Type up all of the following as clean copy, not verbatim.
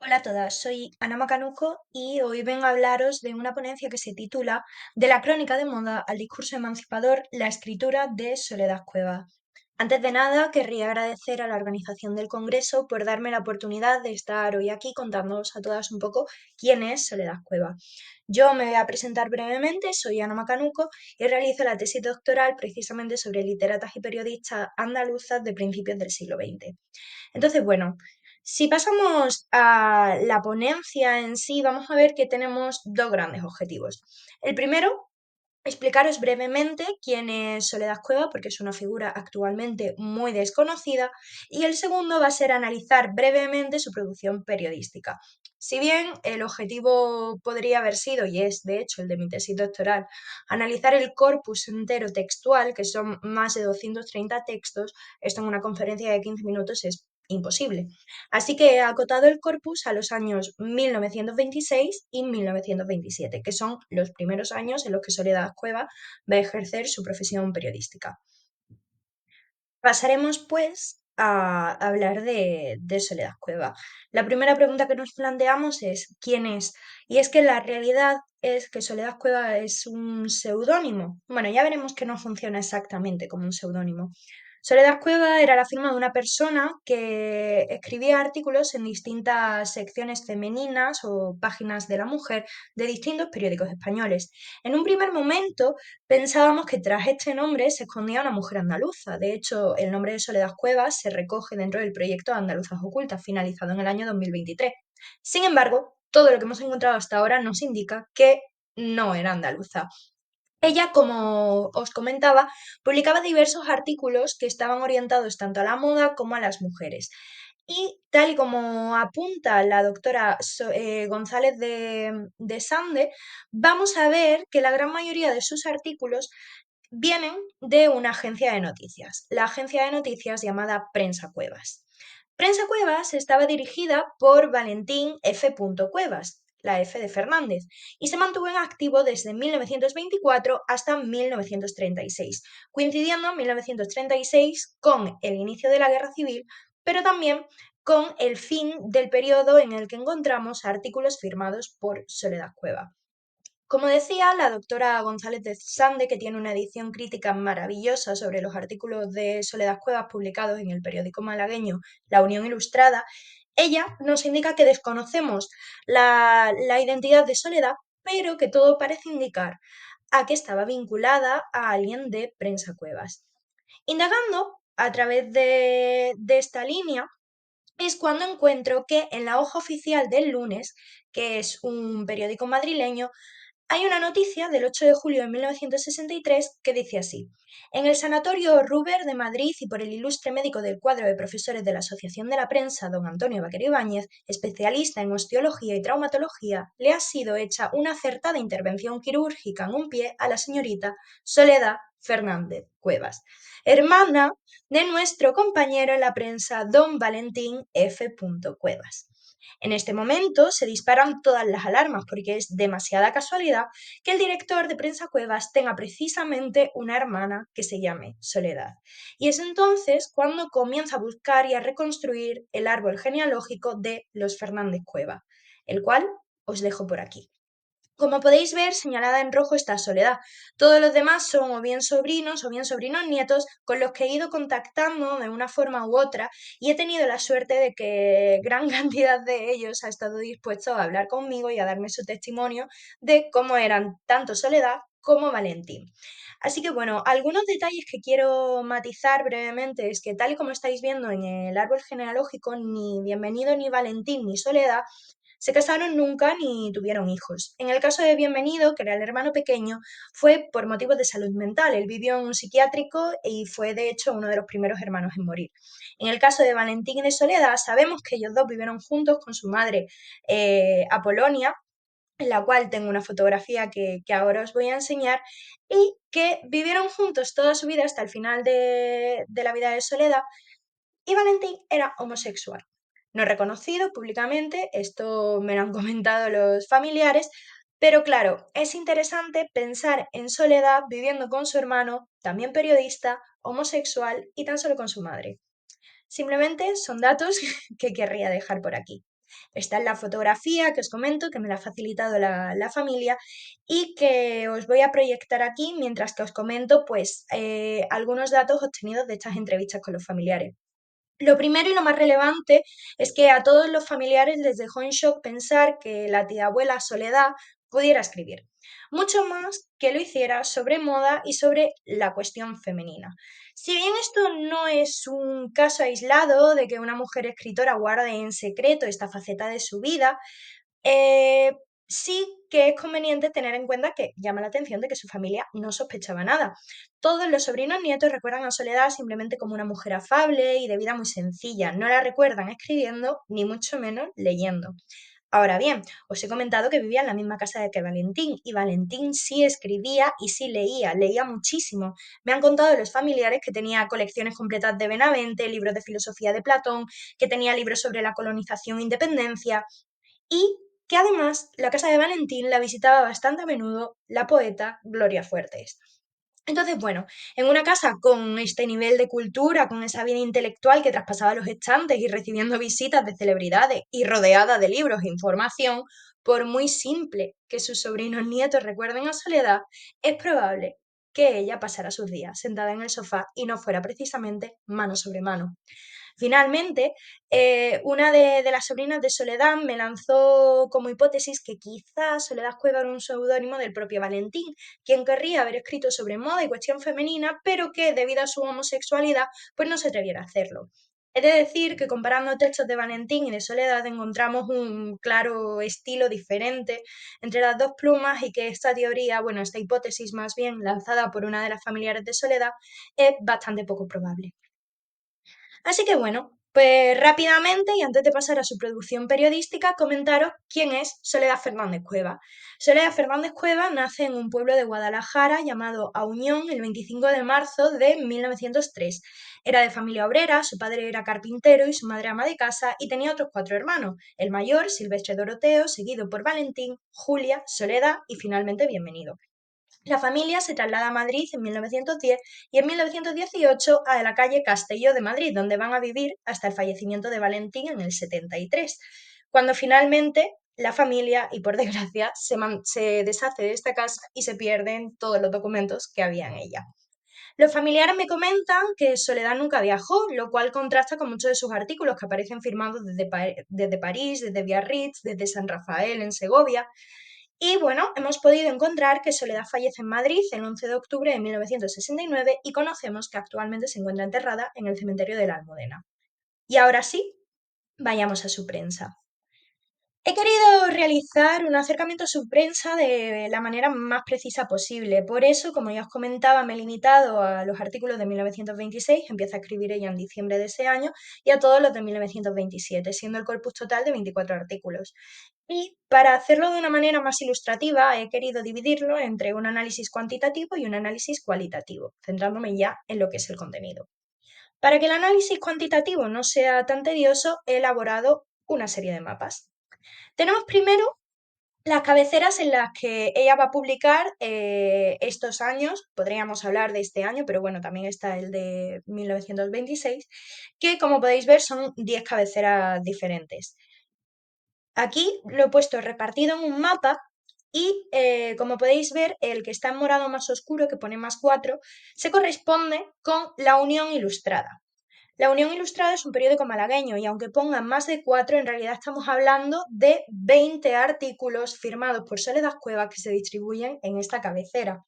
Hola a todas, soy Ana Macanuco y hoy vengo a hablaros de una ponencia que se titula De la crónica de moda al discurso emancipador, la escritura de Soledad Cueva. Antes de nada, querría agradecer a la organización del Congreso por darme la oportunidad de estar hoy aquí contándoos a todas un poco quién es Soledad Cueva. Yo me voy a presentar brevemente, soy Ana Macanuco y realizo la tesis doctoral precisamente sobre literatas y periodistas andaluzas de principios del siglo XX. Entonces, bueno, si pasamos a la ponencia en sí, vamos a ver que tenemos dos grandes objetivos. El primero, explicaros brevemente quién es Soledad Cueva, porque es una figura actualmente muy desconocida, y el segundo va a ser analizar brevemente su producción periodística. Si bien el objetivo podría haber sido, y es de hecho el de mi tesis doctoral, analizar el corpus entero textual, que son más de 230 textos, esto en una conferencia de 15 minutos es imposible. Así que he acotado el corpus a los años 1926 y 1927, que son los primeros años en los que Soledad Cueva va a ejercer su profesión periodística. Pasaremos, pues, a hablar de Soledad Cueva. La primera pregunta que nos planteamos es ¿quién es? Y es que la realidad es que Soledad Cueva es un seudónimo. Bueno, ya veremos que no funciona exactamente como un seudónimo. Soledad Cueva era la firma de una persona que escribía artículos en distintas secciones femeninas o páginas de la mujer de distintos periódicos españoles. En un primer momento, pensábamos que tras este nombre se escondía una mujer andaluza. De hecho, el nombre de Soledad Cuevas se recoge dentro del proyecto Andaluzas Ocultas, finalizado en el año 2023. Sin embargo, todo lo que hemos encontrado hasta ahora nos indica que no era andaluza. Ella, como os comentaba, publicaba diversos artículos que estaban orientados tanto a la moda como a las mujeres. Y tal y como apunta la doctora González de Sande, vamos a ver que la gran mayoría de sus artículos vienen de una agencia de noticias, la agencia de noticias llamada Prensa Cuevas. Prensa Cuevas estaba dirigida por Valentín F. Cuevas, la F de Fernández, y se mantuvo en activo desde 1924 hasta 1936, coincidiendo en 1936 con el inicio de la Guerra Civil, pero también con el fin del periodo en el que encontramos artículos firmados por Soledad Cueva. Como decía la doctora González de Sande, que tiene una edición crítica maravillosa sobre los artículos de Soledad Cuevas publicados en el periódico malagueño La Unión Ilustrada, ella nos indica que desconocemos la identidad de Soledad, pero que todo parece indicar a que estaba vinculada a alguien de Prensa Cuevas. Indagando a través de esta línea, es cuando encuentro que en la hoja oficial del lunes, que es un periódico madrileño, hay una noticia del 8 de julio de 1963 que dice así: en el Sanatorio Ruber de Madrid y por el ilustre médico del cuadro de profesores de la Asociación de la Prensa, don Antonio Vaquero Ibáñez, especialista en osteología y traumatología, le ha sido hecha una acertada intervención quirúrgica en un pie a la señorita Soledad Fernández Cuevas, hermana de nuestro compañero en la prensa, don Valentín F. Cuevas. En este momento se disparan todas las alarmas porque es demasiada casualidad que el director de Prensa Cuevas tenga precisamente una hermana que se llame Soledad. Y es entonces cuando comienza a buscar y a reconstruir el árbol genealógico de los Fernández Cueva, el cual os dejo por aquí. Como podéis ver, señalada en rojo está Soledad. Todos los demás son o bien sobrinos nietos con los que he ido contactando de una forma u otra y he tenido la suerte de que gran cantidad de ellos ha estado dispuesto a hablar conmigo y a darme su testimonio de cómo eran tanto Soledad como Valentín. Así que bueno, algunos detalles que quiero matizar brevemente es que tal y como estáis viendo en el árbol genealógico, ni Bienvenido, ni Valentín, ni Soledad se casaron nunca ni tuvieron hijos. En el caso de Bienvenido, que era el hermano pequeño, fue por motivos de salud mental. Él vivió en un psiquiátrico y fue de hecho uno de los primeros hermanos en morir. En el caso de Valentín y de Soledad, sabemos que ellos dos vivieron juntos con su madre Apolonia, en la cual tengo una fotografía que ahora os voy a enseñar, y que vivieron juntos toda su vida hasta el final de la vida de Soledad, y Valentín era homosexual. No reconocido públicamente, esto me lo han comentado los familiares, pero claro, es interesante pensar en Soledad viviendo con su hermano, también periodista, homosexual y tan solo con su madre. Simplemente son datos que querría dejar por aquí. Esta es la fotografía que os comento, que me la ha facilitado la familia y que os voy a proyectar aquí mientras que os comento pues algunos datos obtenidos de estas entrevistas con los familiares. Lo primero y lo más relevante es que a todos los familiares les dejó en shock pensar que la tía abuela Soledad pudiera escribir, mucho más que lo hiciera sobre moda y sobre la cuestión femenina. Si bien esto no es un caso aislado de que una mujer escritora guarde en secreto esta faceta de su vida, eh, sí que es conveniente tener en cuenta que llama la atención de que su familia no sospechaba nada. Todos los sobrinos nietos recuerdan a Soledad simplemente como una mujer afable y de vida muy sencilla. No la recuerdan escribiendo, ni mucho menos leyendo. Ahora bien, os he comentado que vivía en la misma casa que Valentín, y Valentín sí escribía y sí leía, leía muchísimo. Me han contado los familiares que tenía colecciones completas de Benavente, libros de filosofía de Platón, que tenía libros sobre la colonización e independencia, y que además la casa de Valentín la visitaba bastante a menudo la poeta Gloria Fuertes. Entonces, bueno, en una casa con este nivel de cultura, con esa vida intelectual que traspasaba los estantes y recibiendo visitas de celebridades y rodeada de libros e información, por muy simple que sus sobrinos nietos recuerden a Soledad, es probable que ella pasara sus días sentada en el sofá y no fuera precisamente mano sobre mano. Finalmente, una de las sobrinas de Soledad me lanzó como hipótesis que quizás Soledad Cueva era un seudónimo del propio Valentín, quien querría haber escrito sobre moda y cuestión femenina, pero que debido a su homosexualidad, pues no se atreviera a hacerlo. He de decir que comparando textos de Valentín y de Soledad encontramos un claro estilo diferente entre las dos plumas y que esta teoría, bueno, esta hipótesis más bien lanzada por una de las familiares de Soledad, es bastante poco probable. Así que bueno, pues rápidamente y antes de pasar a su producción periodística, comentaros quién es Soledad Fernández Cueva. Soledad Fernández Cueva nace en un pueblo de Guadalajara llamado Auñón el 25 de marzo de 1903. Era de familia obrera, su padre era carpintero y su madre ama de casa y tenía otros cuatro hermanos, el mayor, Silvestre Doroteo, seguido por Valentín, Julia, Soledad y finalmente Bienvenido. La familia se traslada a Madrid en 1910 y en 1918 a la calle Castelló de Madrid, donde van a vivir hasta el fallecimiento de Valentín en el 73, cuando finalmente la familia, y por desgracia, se deshace de esta casa y se pierden todos los documentos que había en ella. Los familiares me comentan que Soledad nunca viajó, lo cual contrasta con muchos de sus artículos que aparecen firmados desde París, desde Biarritz, desde San Rafael en Segovia. Y bueno, hemos podido encontrar que Soledad fallece en Madrid el 11 de octubre de 1969 y conocemos que actualmente se encuentra enterrada en el cementerio de la Almudena. Y ahora sí, vayamos a su prensa. He querido realizar un acercamiento a su prensa de la manera más precisa posible. Por eso, como ya os comentaba, me he limitado a los artículos de 1926, empieza a escribir ella en diciembre de ese año, y a todos los de 1927, siendo el corpus total de 24 artículos. Y para hacerlo de una manera más ilustrativa, he querido dividirlo entre un análisis cuantitativo y un análisis cualitativo, centrándome ya en lo que es el contenido. Para que el análisis cuantitativo no sea tan tedioso, he elaborado una serie de mapas. Tenemos primero las cabeceras en las que ella va a publicar estos años, podríamos hablar de este año, pero bueno, también está el de 1926, que como podéis ver son 10 cabeceras diferentes. Aquí lo he puesto repartido en un mapa y como podéis ver, el que está en morado más oscuro, que pone más 4, se corresponde con La Unión Ilustrada. La Unión Ilustrada es un periódico malagueño y aunque pongan más de 4, en realidad estamos hablando de 20 artículos firmados por Soledad Cueva que se distribuyen en esta cabecera.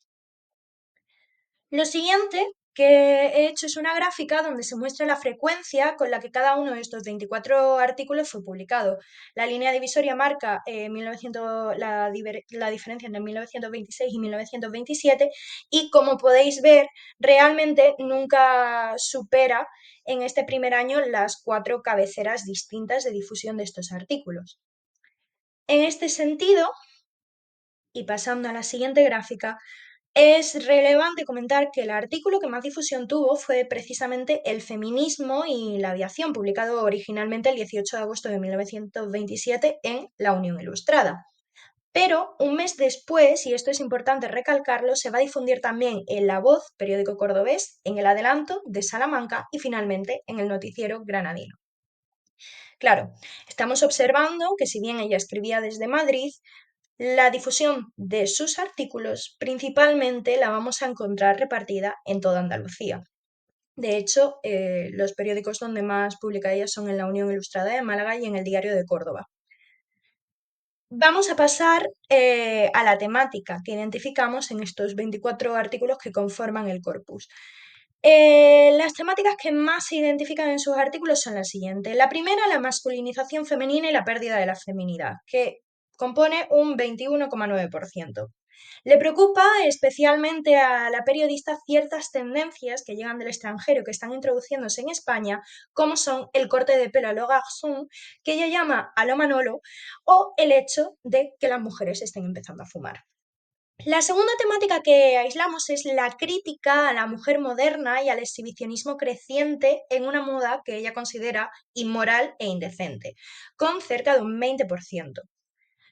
Lo siguiente que he hecho es una gráfica donde se muestra la frecuencia con la que cada uno de estos 24 artículos fue publicado. La línea divisoria marca 1900, la diferencia entre 1926 y 1927 y como podéis ver, realmente nunca supera en este primer año las 4 cabeceras distintas de difusión de estos artículos. En este sentido, y pasando a la siguiente gráfica, es relevante comentar que el artículo que más difusión tuvo fue precisamente El feminismo y la aviación, publicado originalmente el 18 de agosto de 1927 en La Unión Ilustrada. Pero un mes después, y esto es importante recalcarlo, se va a difundir también en La Voz, periódico cordobés, en El Adelanto de Salamanca y finalmente en el noticiero granadino. Claro, estamos observando que si bien ella escribía desde Madrid, la difusión de sus artículos principalmente la vamos a encontrar repartida en toda Andalucía. De hecho, los periódicos donde más publica ella son en la Unión Ilustrada de Málaga y en el Diario de Córdoba. Vamos a pasar a la temática que identificamos en estos 24 artículos que conforman el corpus. Las temáticas que más se identifican en sus artículos son las siguientes. La primera, la masculinización femenina y la pérdida de la feminidad, que compone un 21,9%. Le preocupa especialmente a la periodista ciertas tendencias que llegan del extranjero que están introduciéndose en España, como son el corte de pelo a lo garçon, que ella llama a lo Manolo, o el hecho de que las mujeres estén empezando a fumar. La segunda temática que aislamos es la crítica a la mujer moderna y al exhibicionismo creciente en una moda que ella considera inmoral e indecente, con cerca de un 20%.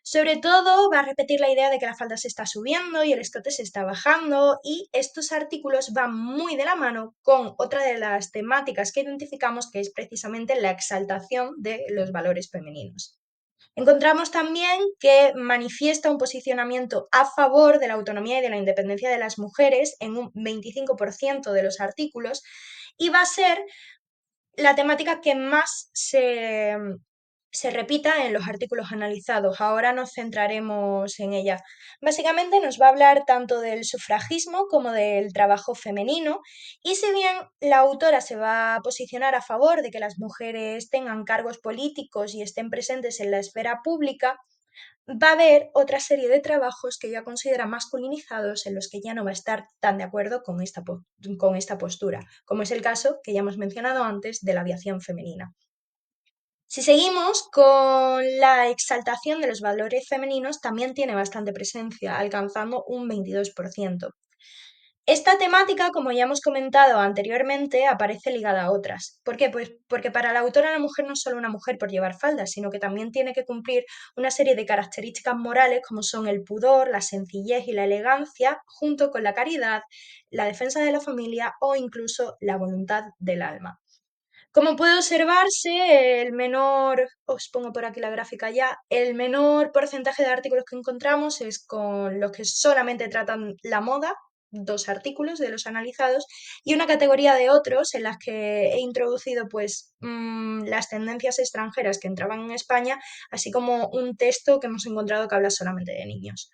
Sobre todo va a repetir la idea de que la falda se está subiendo y el escote se está bajando, y estos artículos van muy de la mano con otra de las temáticas que identificamos, que es precisamente la exaltación de los valores femeninos. Encontramos también que manifiesta un posicionamiento a favor de la autonomía y de la independencia de las mujeres en un 25% de los artículos, y va a ser la temática que más se repita en los artículos analizados. Ahora nos centraremos en ella. Básicamente nos va a hablar tanto del sufragismo como del trabajo femenino, y si bien la autora se va a posicionar a favor de que las mujeres tengan cargos políticos y estén presentes en la esfera pública, va a haber otra serie de trabajos que ella considera masculinizados en los que ya no va a estar tan de acuerdo con esta postura, como es el caso que ya hemos mencionado antes de la aviación femenina. Si seguimos con la exaltación de los valores femeninos, también tiene bastante presencia, alcanzando un 22%. Esta temática, como ya hemos comentado anteriormente, aparece ligada a otras. ¿Por qué? Pues porque para la autora la mujer no es solo una mujer por llevar faldas, sino que también tiene que cumplir una serie de características morales como son el pudor, la sencillez y la elegancia, junto con la caridad, la defensa de la familia o incluso la voluntad del alma. Como puede observarse, os pongo por aquí la gráfica ya, el menor porcentaje de artículos que encontramos es con los que solamente tratan la moda, 2 artículos de los analizados, y una categoría de otros en las que he introducido pues las tendencias extranjeras que entraban en España, así como un texto que hemos encontrado que habla solamente de niños.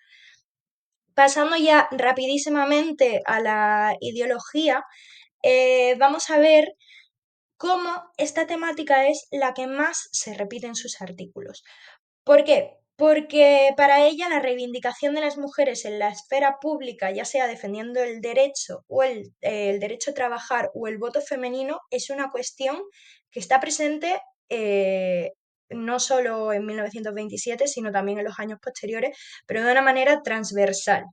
Pasando ya rapidísimamente a la ideología, vamos a ver cómo esta temática es la que más se repite en sus artículos. ¿Por qué? Porque para ella la reivindicación de las mujeres en la esfera pública, ya sea defendiendo el derecho o el derecho a trabajar o el voto femenino, es una cuestión que está presente no solo en 1927, sino también en los años posteriores, pero de una manera transversal.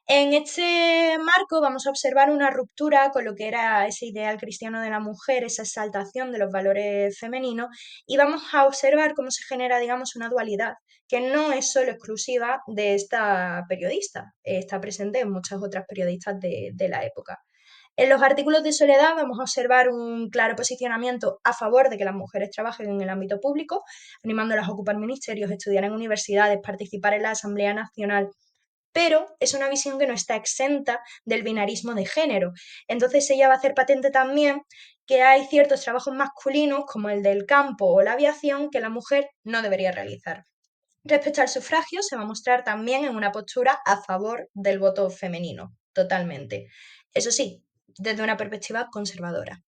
En este marco vamos a observar una ruptura con lo que era ese ideal cristiano de la mujer, esa exaltación de los valores femeninos, y vamos a observar cómo se genera, digamos, una dualidad que no es solo exclusiva de esta periodista, está presente en muchas otras periodistas de la época. En los artículos de Soledad vamos a observar un claro posicionamiento a favor de que las mujeres trabajen en el ámbito público, animándolas a ocupar ministerios, estudiar en universidades, participar en la Asamblea Nacional, pero es una visión que no está exenta del binarismo de género. Entonces ella va a hacer patente también que hay ciertos trabajos masculinos, como el del campo o la aviación, que la mujer no debería realizar. Respecto al sufragio, se va a mostrar también en una postura a favor del voto femenino, totalmente. Eso sí, desde una perspectiva conservadora.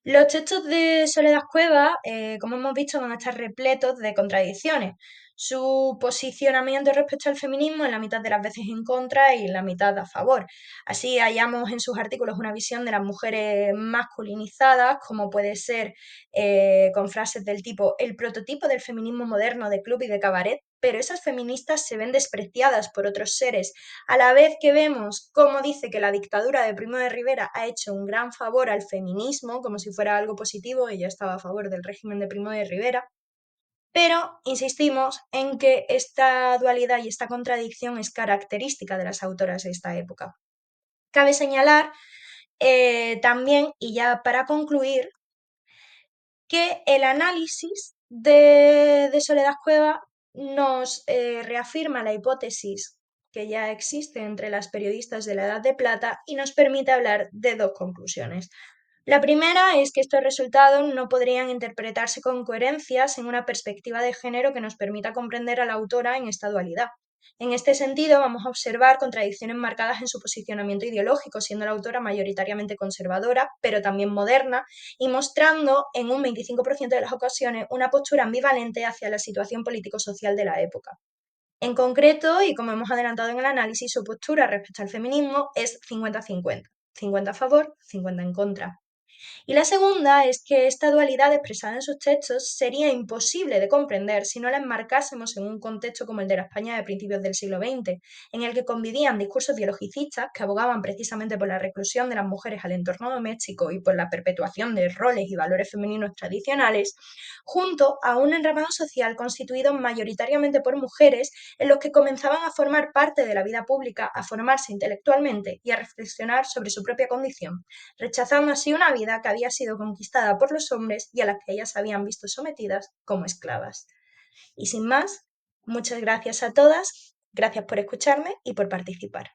Los textos de Soledad Cueva, como hemos visto, van a estar repletos de contradicciones. Su posicionamiento respecto al feminismo en la mitad de las veces en contra y en la mitad a favor. Así hallamos en sus artículos una visión de las mujeres masculinizadas, como puede ser con frases del tipo el prototipo del feminismo moderno de club y de cabaret, pero esas feministas se ven despreciadas por otros seres, a la vez que vemos cómo dice que la dictadura de Primo de Rivera ha hecho un gran favor al feminismo, como si fuera algo positivo. Ella estaba a favor del régimen de Primo de Rivera, pero insistimos en que esta dualidad y esta contradicción es característica de las autoras de esta época. Cabe señalar también, y ya para concluir, que el análisis de Soledad Cueva nos reafirma la hipótesis que ya existe entre las periodistas de la Edad de Plata y nos permite hablar de dos conclusiones. La primera es que estos resultados no podrían interpretarse con coherencia sin una perspectiva de género que nos permita comprender a la autora en esta dualidad. En este sentido, vamos a observar contradicciones marcadas en su posicionamiento ideológico, siendo la autora mayoritariamente conservadora, pero también moderna, y mostrando en un 25% de las ocasiones una postura ambivalente hacia la situación político-social de la época. En concreto, y como hemos adelantado en el análisis, su postura respecto al feminismo es 50-50, 50 a favor, 50 en contra. Y la segunda es que esta dualidad expresada en sus textos sería imposible de comprender si no la enmarcásemos en un contexto como el de la España de principios del siglo XX, en el que convivían discursos biologicistas que abogaban precisamente por la reclusión de las mujeres al entorno doméstico y por la perpetuación de roles y valores femeninos tradicionales, junto a un entramado social constituido mayoritariamente por mujeres en los que comenzaban a formar parte de la vida pública, a formarse intelectualmente y a reflexionar sobre su propia condición, rechazando así una vida que había sido conquistada por los hombres y a la que ellas habían visto sometidas como esclavas. Y sin más, muchas gracias a todas, gracias por escucharme y por participar.